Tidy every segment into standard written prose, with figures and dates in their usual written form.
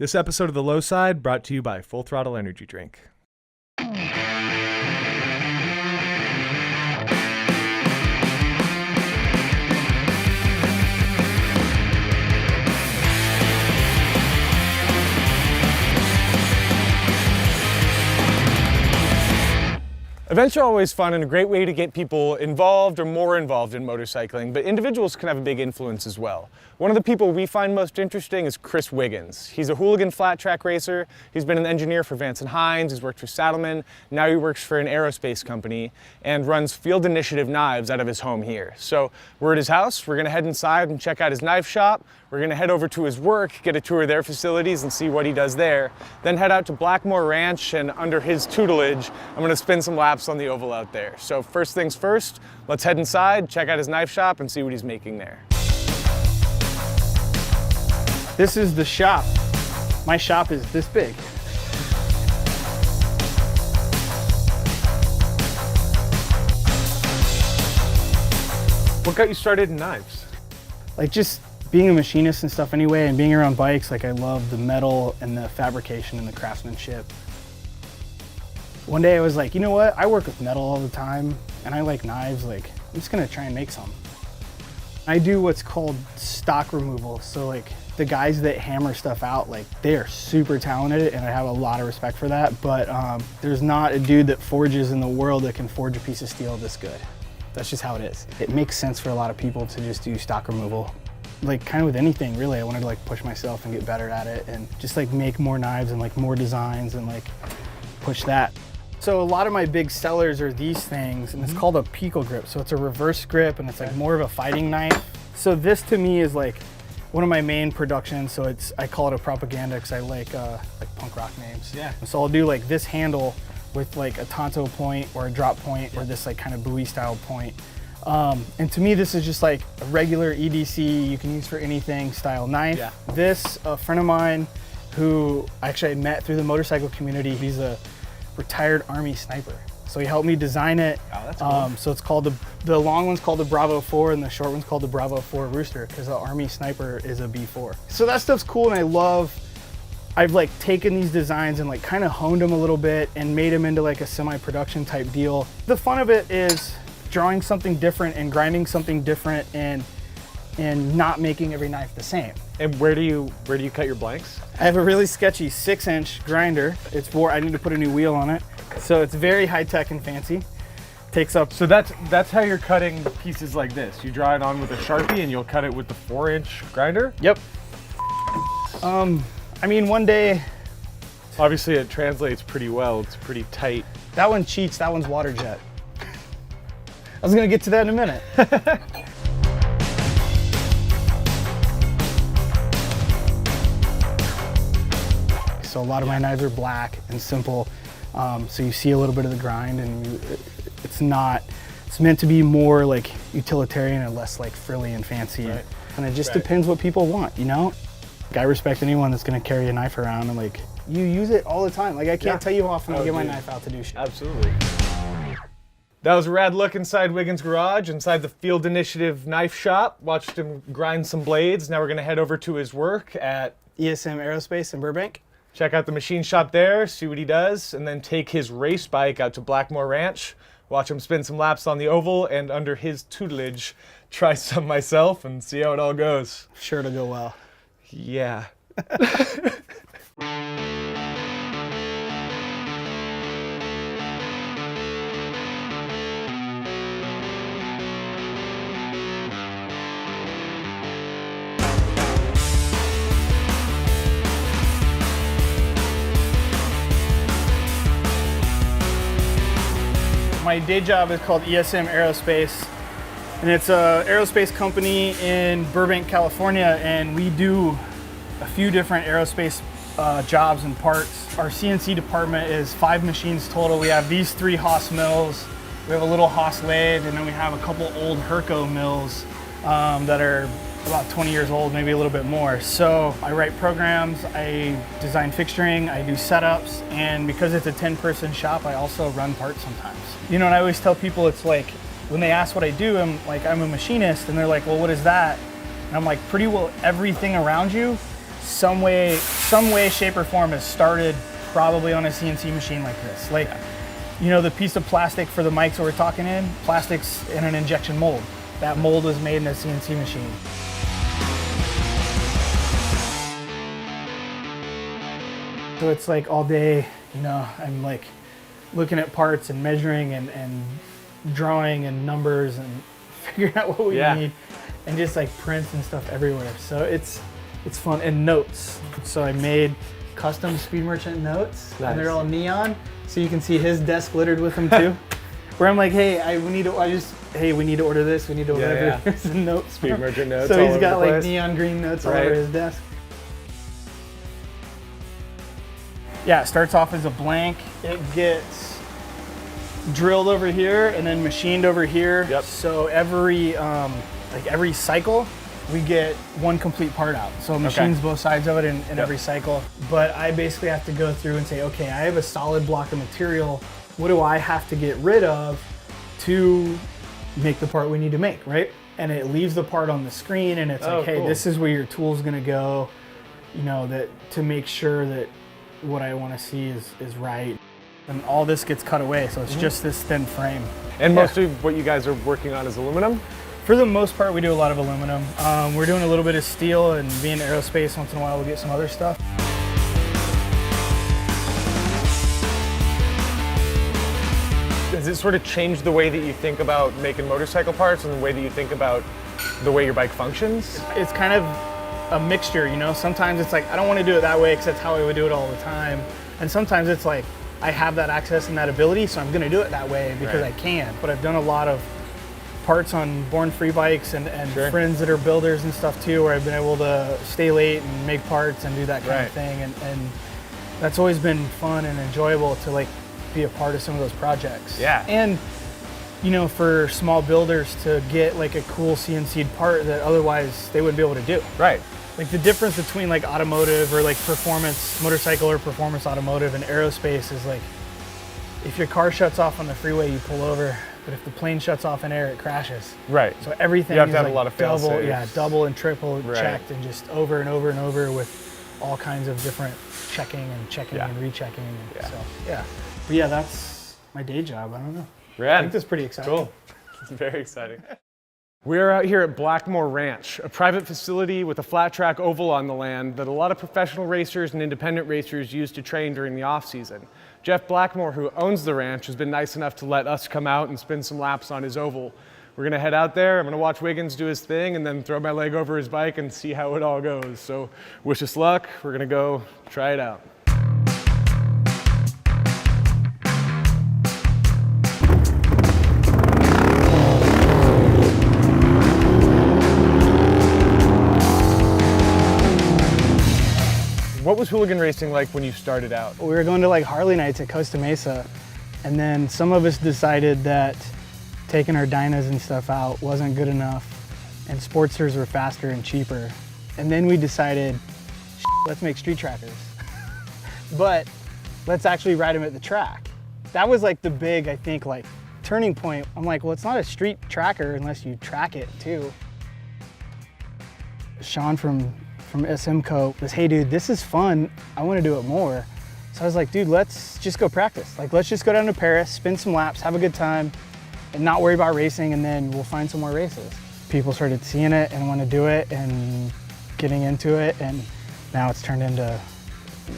This episode of the Lowside brought to you by Full Throttle Energy Drink. Events are always fun and a great way to get people involved or more involved in motorcycling, but individuals can have a big influence as well. One of the people we find most interesting is Chris Wiggins. He's a hooligan flat track racer. He's been an engineer for Vance Hines, he's worked for Saddlemen, now he works for an aerospace company and runs Field Initiative knives out of his home here. So we're at his house, we're gonna head inside and check out his knife shop. We're gonna head over to his work, get a tour of their facilities and see what he does there. Then head out to Blackmore Ranch, and under his tutelage, I'm gonna spin some laps on the oval out there. So first things first, let's head inside, check out his knife shop and see what he's making there. This is the shop. My shop is this big. What got you started in knives? Like just being a machinist and stuff anyway, and being around bikes, like I love the metal and the fabrication and the craftsmanship. One day I was like, you know what? I work with metal all the time and I like knives, like I'm just gonna try and make some. I do what's called stock removal. So like the guys that hammer stuff out, like they are super talented and I have a lot of respect for that, but there's not a dude that forges in the world that can forge a piece of steel this good. That's just how it is. It makes sense for a lot of people to just do stock removal. Like kind of with anything really, I wanted to like push myself and get better at it and just like make more knives and like more designs and like push that. So a lot of my big sellers are these things, and it's called a Picot Grip. So it's a reverse grip and it's like more of a fighting knife. So this to me is like one of my main productions. So I call it a propaganda because I like punk rock names. Yeah. So I'll do like this handle with like a tanto point or a drop point or this like kind of buoy style point. And to me, this is just like a regular EDC, you can use for anything style knife. Yeah. This, a friend of mine who actually I met through the motorcycle community, he's a retired Army sniper. So he helped me design it. Oh, that's cool. So it's called the long one's called the Bravo 4 and the short one's called the Bravo 4 Rooster because the Army sniper is a B4. So that stuff's cool and I've like taken these designs and like kind of honed them a little bit and made them into like a semi-production type deal. The fun of it is drawing something different and grinding something different and not making every knife the same. And where do you cut your blanks? I have a really sketchy 6-inch grinder. I need to put a new wheel on it. So it's very high-tech and fancy. Takes up. So that's how you're cutting pieces like this. You draw it on with a Sharpie and you'll cut it with the 4-inch grinder? Yep. I mean, one day. Obviously it translates pretty well. It's pretty tight. That one cheats, that one's water jet. I was gonna get to that in a minute. So a lot of my knives are black and simple. So you see a little bit of the grind and it's meant to be more like utilitarian and less like frilly and fancy. Right. And it just depends what people want, you know? Like, I respect anyone that's gonna carry a knife around and like, you use it all the time. Like I can't tell you how often I get my knife out to do shit. Absolutely. That was a rad look inside Wiggins' garage, inside the Field Initiative knife shop. Watched him grind some blades. Now we're gonna head over to his work at ESM Aerospace in Burbank. Check out the machine shop there, see what he does, and then take his race bike out to Blackmore Ranch. Watch him spin some laps on the oval, and under his tutelage, try some myself and see how it all goes. Sure to go well. Yeah. My day job is called ESM Aerospace, and it's an aerospace company in Burbank, California, and we do a few different aerospace jobs and parts. Our CNC department is 5 machines total. We have these 3 Haas mills, we have a little Haas lathe, and then we have a couple old Herco mills that are about 20 years old, maybe a little bit more. So I write programs, I design fixturing, I do setups, and because it's a 10-person shop, I also run parts sometimes. You know, and I always tell people, it's like, when they ask what I do, I'm a machinist, and they're like, well, what is that? And I'm like, pretty well everything around you. some way, shape, or form has started probably on a CNC machine like this. Like, you know, the piece of plastic for the mics that we're talking in, plastic's in an injection mold. That mold was made in a CNC machine. So it's like all day, you know, I'm like looking at parts and measuring and drawing and numbers and figuring out what we need, and just like prints and stuff everywhere. So it's fun. And notes. So I made custom Speed Merchant notes, and they're all neon, so you can see his desk littered with them too. Where I'm like, hey, we need to order this, we need to order Here's a note. Speed Merchant notes. So he's got like neon green notes all over his desk. Yeah, it starts off as a blank. It gets drilled over here and then machined over here. Yep. So every cycle, we get one complete part out. So it machines both sides of it in every cycle. But I basically have to go through and say, okay, I have a solid block of material. What do I have to get rid of to make the part we need to make, right? And it leaves the part on the screen, and it's like, hey, this is where your tool's gonna go, you know, that to make sure that what I want to see is right. And all this gets cut away, so it's just this thin frame. And most of what you guys are working on is aluminum? For the most part, we do a lot of aluminum. We're doing a little bit of steel, and being aerospace, once in a while we'll get some other stuff. Has it sort of changed the way that you think about making motorcycle parts and the way that you think about the way your bike functions? It's kind of a mixture, you know? Sometimes it's like, I don't want to do it that way because that's how I would do it all the time. And sometimes it's like, I have that access and that ability, so I'm going to do it that way because I can. But I've done a lot of parts on Born Free bikes and friends that are builders and stuff too, where I've been able to stay late and make parts and do that kind of thing. And that's always been fun and enjoyable to like be a part of some of those projects. Yeah. And you know, for small builders to get like a cool CNC'd part that otherwise they wouldn't be able to do. Right. Like the difference between like automotive or like performance motorcycle or performance automotive and aerospace is like, if your car shuts off on the freeway, you pull over, but if the plane shuts off in air, it crashes. Right. So everything you have to have like a lot of double and triple checked, and just over and over and over with all kinds of different checking and rechecking. So but yeah, that's my day job. I don't know. I think that's pretty exciting. Cool. It's very exciting. We're out here at Blackmore Ranch, a private facility with a flat track oval on the land that a lot of professional racers and independent racers use to train during the off season. Jeff Blackmore, who owns the ranch, has been nice enough to let us come out and spin some laps on his oval. We're gonna head out there, I'm gonna watch Wiggins do his thing and then throw my leg over his bike and see how it all goes. So wish us luck, we're gonna go try it out. What was hooligan racing like when you started out? We were going to like Harley nights at Costa Mesa, and then some of us decided that taking our Dynas and stuff out wasn't good enough, and Sportsters were faster and cheaper. And then we decided, let's make street trackers. But let's actually ride them at the track. That was like the big, I think, like turning point. I'm like, well, it's not a street tracker unless you track it too. Sean from SMCO was, hey dude, this is fun, I want to do it more. So I was like, dude, let's just go practice. Like, let's just go down to Paris, spin some laps, have a good time, and not worry about racing, and then we'll find some more races. People started seeing it and want to do it and getting into it, and now it's turned into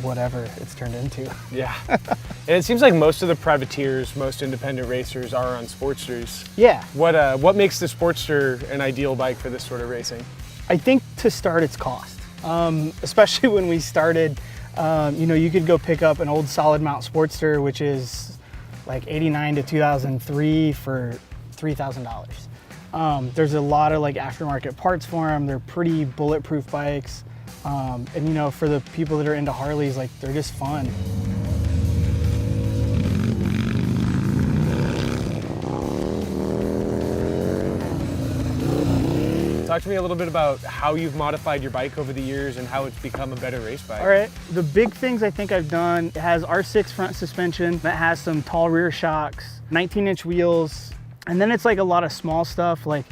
whatever it's turned into. Yeah. And it seems like most of the privateers, most independent racers are on Sportsters. Yeah. What makes the Sportster an ideal bike for this sort of racing? I think to start, it's cost. Especially when we started, you know, you could go pick up an old solid mount Sportster, which is like 89 to 2003 for $3,000. There's a lot of like aftermarket parts for them. They're pretty bulletproof bikes. And you know, for the people that are into Harleys, like they're just fun. Talk to me a little bit about how you've modified your bike over the years and how it's become a better race bike. All right, the big things I think I've done, it has R6 front suspension that has some tall rear shocks, 19-inch wheels, and then it's like a lot of small stuff like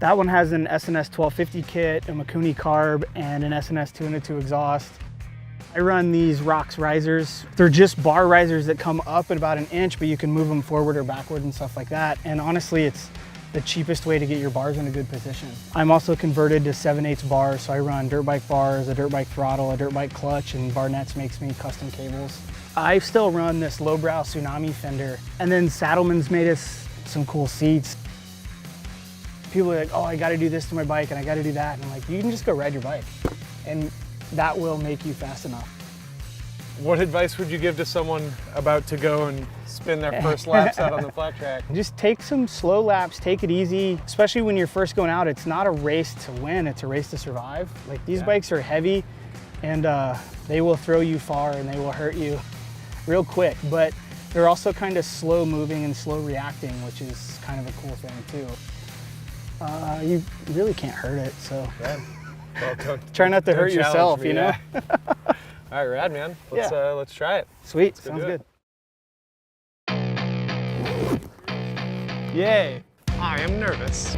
That one has an SNS 1250 kit, a Mikuni carb, and an SNS 2-in-2 exhaust. I run these Rox risers. They're just bar risers that come up at about 1 inch, but you can move them forward or backward and stuff like that. And honestly, it's the cheapest way to get your bars in a good position. I'm also converted to 7/8 bars, so I run dirt bike bars, a dirt bike throttle, a dirt bike clutch, and Barnett's makes me custom cables. I still run this lowbrow Tsunami fender. And then Saddlemen's made us some cool seats. People are like, oh, I gotta do this to my bike and I gotta do that. And I'm like, you can just go ride your bike. And that will make you fast enough. What advice would you give to someone about to go and spin their first laps out on the flat track? Just take some slow laps, take it easy, especially when you're first going out. It's not a race to win, it's a race to survive. Like these bikes are heavy and they will throw you far and they will hurt you real quick, but they're also kind of slow moving and slow reacting, which is kind of a cool thing too. You really can't hurt it, so. Yeah. Well, try not to hurt yourself, you know? All right, rad, man. Let's try it. Sweet, sounds good. Yay. I am nervous.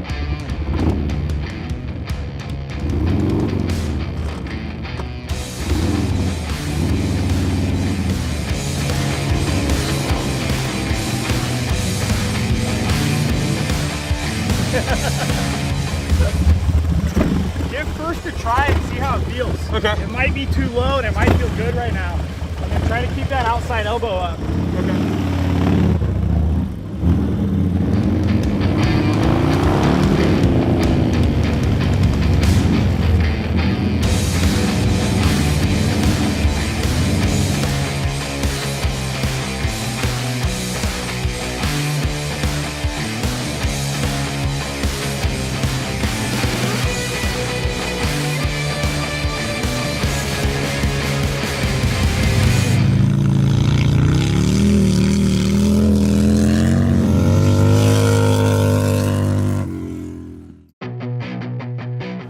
Give first a try and see how it feels. Okay. It might be too low and it might feel good right now. And then try to keep that outside elbow up. Okay.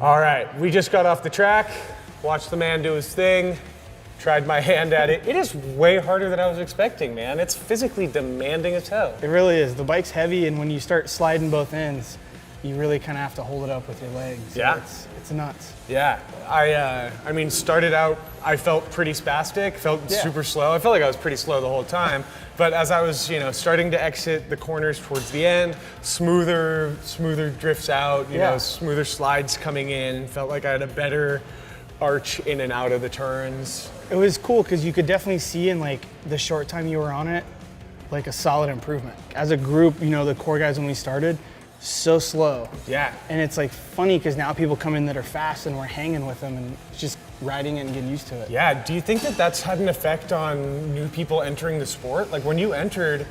All right, we just got off the track, watched the man do his thing, tried my hand at it. It is way harder than I was expecting, man. It's physically demanding as hell. It really is. The bike's heavy, and when you start sliding both ends, you really kind of have to hold it up with your legs. So yeah. It's nuts. Yeah, I mean, started out, I felt pretty spastic, felt super slow. I felt like I was pretty slow the whole time. But as I was, starting to exit the corners towards the end, smoother drifts out, you know, smoother slides coming in. Felt like I had a better arch in and out of the turns. It was cool because you could definitely see in like the short time you were on it, like a solid improvement. As a group, the core guys when we started, so slow. Yeah. And it's like funny because now people come in that are fast and we're hanging with them and just riding it and getting used to it. Yeah, do you think that that's had an effect on new people entering the sport? Like when you entered,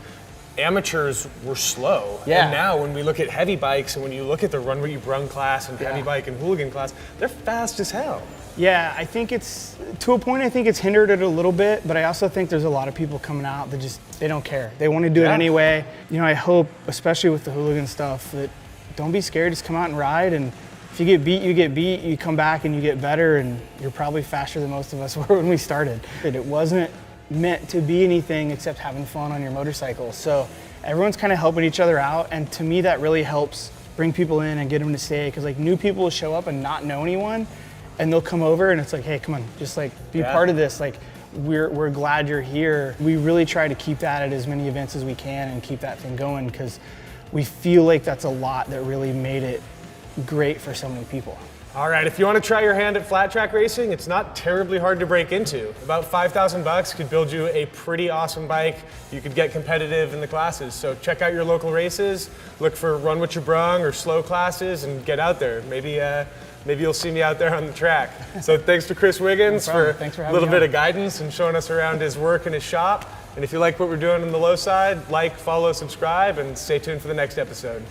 amateurs were slow. Yeah. And now when we look at heavy bikes and when you look at the run what you brung class and heavy bike and hooligan class, they're fast as hell. Yeah, I think it's, to a point I think it's hindered it a little bit, but I also think there's a lot of people coming out that they don't care. They want to do it anyway. I hope, especially with the hooligan stuff, that don't be scared, just come out and ride, and if you get beat, you get beat, you come back and you get better, and you're probably faster than most of us were when we started. It wasn't meant to be anything except having fun on your motorcycle. So everyone's kind of helping each other out, and to me that really helps bring people in and get them to stay, because like new people will show up and not know anyone, and they'll come over and it's like, hey, come on, just like be part of this. Like we're glad you're here. We really try to keep that at as many events as we can and keep that thing going, because we feel like that's a lot that really made it great for so many people. All right, if you want to try your hand at flat track racing, it's not terribly hard to break into. About $5,000 could build you a pretty awesome bike. You could get competitive in the classes. So check out your local races, look for run what you brung or slow classes, and get out there. Maybe you'll see me out there on the track. So thanks to Chris Wiggins for a little bit of guidance and showing us around his work and his shop. And if you like what we're doing on the Lowside, like, follow, subscribe, and stay tuned for the next episode.